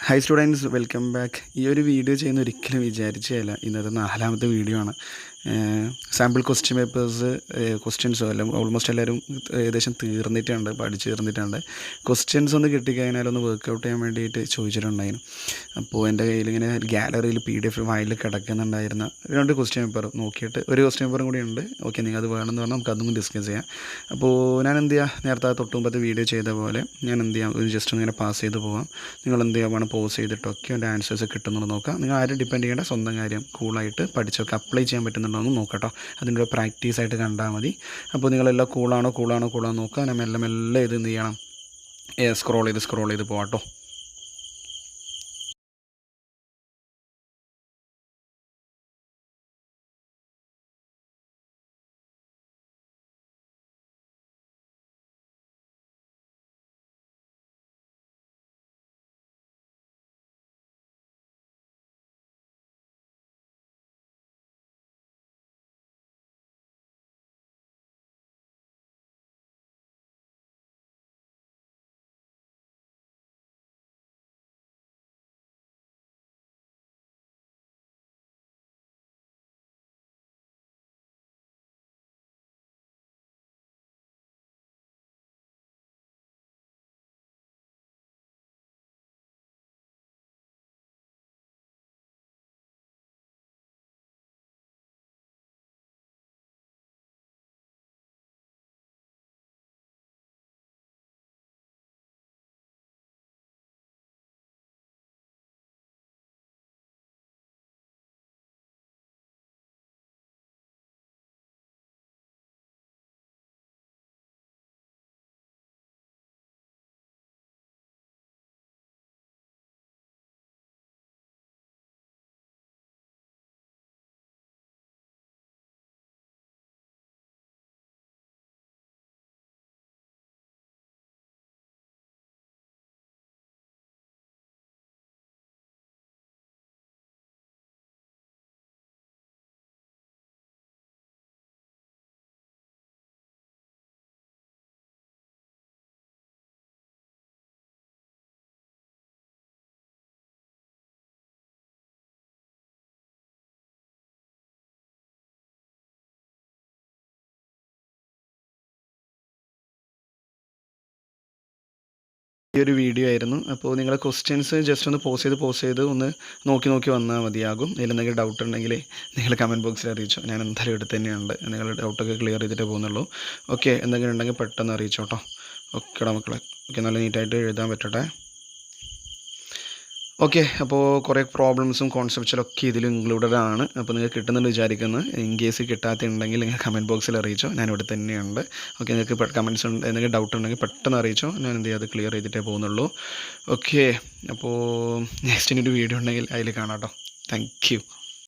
Hi students, welcome back. ഈ ഒരു video ചെയ്യുന്ന ഒരിക്കലും വിചാരിച്ചതല്ല. ഇന്നത്തെ 4ാമത്തെ വീഡിയോ ആണ്. സാമ്പിൾ ക്വസ്റ്റ്യൻ പേപ്പേഴ്സ് ക്വസ്റ്റ്യൻസോ എല്ലാം ഓൾമോസ്റ്റ് എല്ലാവരും ഏകദേശം തീർന്നിട്ടുണ്ട്, പഠിച്ച് തീർന്നിട്ടുണ്ട്. ക്വസ്റ്റ്യൻസ് ഒന്ന് കിട്ടിക്കഴിഞ്ഞാൽ ഒന്ന് വർക്കൗട്ട് ചെയ്യാൻ വേണ്ടിയിട്ട് ചോദിച്ചിട്ടുണ്ടായിരുന്നു. അപ്പോൾ എൻ്റെ കയ്യിലിങ്ങനെ ഗാലറിയിൽ PDF ഫയലിൽ കിടക്കുന്നുണ്ടായിരുന്ന 2 ക്വസ്റ്റ്യൻ പേപ്പർ നോക്കിയിട്ട് ഒരു ക്വസ്റ്റ്യൻ പേപ്പറും കൂടി ഉണ്ട്. ഓക്കെ, നിങ്ങൾ അത് വേണമെന്ന് പറഞ്ഞാൽ നമുക്ക് അതും ഡിസ്കസ് ചെയ്യാം. അപ്പോൾ ഞാൻ എന്ത് ചെയ്യുക, നേരത്തെ തൊട്ട് മുമ്പത്തെ വീഡിയോ ചെയ്ത പോലെ ഞാൻ എന്ത് ചെയ്യാം, ഒരു ജസ്റ്റ് ഒന്ന് ഇങ്ങനെ പാസ് ചെയ്ത് പോകാം. നിങ്ങൾ എന്ത് ചെയ്യാൻ വേണം, പോസ് ചെയ്തിട്ടൊക്കെ എൻ്റെ ആൻസേഴ്സ് കിട്ടുന്നുണ്ട് നോക്കാം. നിങ്ങൾ ആരും ഡിപ്പെൻഡ് ചെയ്യേണ്ട, സ്വന്തം കാര്യം കൂളായിട്ട് പഠിച്ചൊക്കെ അപ്ലൈ ചെയ്യാൻ പറ്റുന്നുണ്ടോ എന്ന് നോക്കട്ടോ. അതിൻ്റെ ഒരു പ്രാക്ടീസായിട്ട് കണ്ടാൽ മതി. അപ്പോൾ നിങ്ങളെല്ലാം കൂളാണോ നോക്കുക. ഞാൻ മെല്ലെ ഇത് എന്ത് ചെയ്യണം, സ്ക്രോൾ ചെയ്ത് പോകാട്ടോ. ഈ ഒരു വീഡിയോ ആയിരുന്നു. അപ്പോൾ നിങ്ങൾ ക്വസ്റ്റ്യൻസ് ജസ്റ്റ് ഒന്ന് പോസ് ചെയ്ത് ഒന്ന് നോക്കി വന്നാൽ മതിയാകും. ഇതിലെന്തെങ്കിലും ഡൗട്ട് ഉണ്ടെങ്കിൽ നിങ്ങൾ കമൻറ്റ് ബോക്സിൽ അറിയിച്ചോ. ഞാൻ എന്തായാലും എടുത്ത് തന്നെയുണ്ട്. നിങ്ങളുടെ ഡൗട്ടൊക്കെ ക്ലിയർ ചെയ്തിട്ടേ പോകുന്നുള്ളൂ. ഓക്കെ, എന്തെങ്കിലും ഉണ്ടെങ്കിൽ പെട്ടെന്ന് അറിയിച്ചോട്ടോ. ഓക്കെടാ മക്കളെ. ഓക്കെ, നല്ല നീറ്റായിട്ട് എഴുതാൻ പറ്റട്ടെ. ഓക്കെ, അപ്പോൾ കുറേ പ്രോബ്ലംസും കോൺസെപ്റ്റ്സിലൊക്കെ ഇതിൽ ഇൻക്ലൂഡഡ് ആണ്. അപ്പോൾ നിങ്ങൾക്ക് കിട്ടുന്നുണ്ട് വിചാരിക്കുന്നത്. ഇൻ കേസ് കിട്ടാത്തുണ്ടെങ്കിൽ നിങ്ങൾ കമൻറ്റ് ബോക്സിൽ അറിയിച്ചോ. ഞാനിവിടെ തന്നെയുണ്ട്. ഓക്കെ, നിങ്ങൾക്ക് കമൻറ്റ്സ് എന്തെങ്കിലും ഡൗട്ട് ഉണ്ടെങ്കിൽ പെട്ടെന്ന് അറിയിച്ചോ. ഞാൻ എന്ത് ചെയ്യാം, അത് ക്ലിയർ ചെയ്തിട്ടേ പോകുന്നുള്ളൂ. ഓക്കെ, അപ്പോൾ നെക്സ്റ്റ് ഒരു വീഡിയോ ഉണ്ടെങ്കിൽ അതിൽ കാണാം കേട്ടോ. Thank you.